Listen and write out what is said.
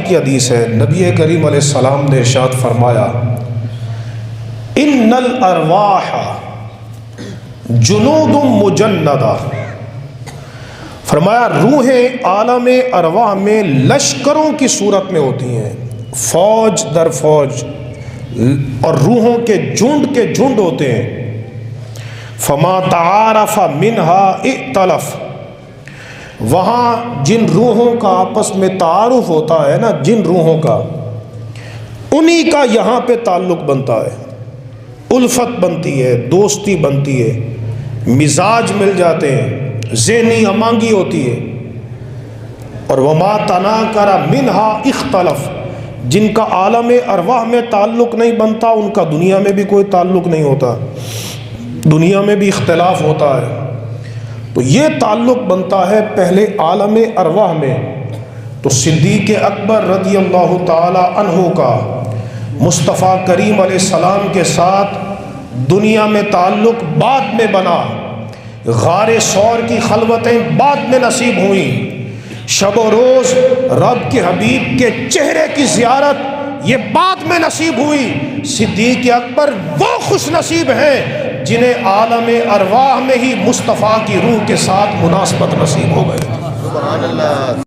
کی حدیث ہے، نبی کریم علیہ السلام نے ارشاد فرمایا ان الارواح جنود مجندہ، فرمایا روحیں عالم ارواح میں لشکروں کی صورت میں ہوتی ہیں، فوج در فوج، اور روحوں کے جھنڈ ہوتے ہیں۔ فما تعارف منہا ائتلف، وہاں جن روحوں کا آپس میں تعارف ہوتا ہے نا، جن روحوں کا، انہی کا یہاں پہ تعلق بنتا ہے، الفت بنتی ہے، دوستی بنتی ہے، مزاج مل جاتے ہیں، ذہنی ہمانگی ہوتی ہے۔ اور وما تناکر منہا اختلف، جن کا عالم ارواح میں تعلق نہیں بنتا ان کا دنیا میں بھی کوئی تعلق نہیں ہوتا، دنیا میں بھی اختلاف ہوتا ہے۔ تو یہ تعلق بنتا ہے پہلے عالم ارواح میں، تو صدیق اکبر رضی اللہ تعالی عنہ کا مصطفیٰ کریم علیہ السلام کے ساتھ دنیا میں تعلق بعد میں بنا، غار ثور کی خلوتیں بعد میں نصیب ہوئیں، شب و روز رب کے حبیب کے چہرے کی زیارت یہ بعد میں نصیب ہوئی۔ صدیق اکبر وہ خوش نصیب ہیں جنہیں عالم ارواح میں ہی مصطفیٰ کی روح کے ساتھ مناسبت نصیب ہو گئی۔ سبحان اللہ۔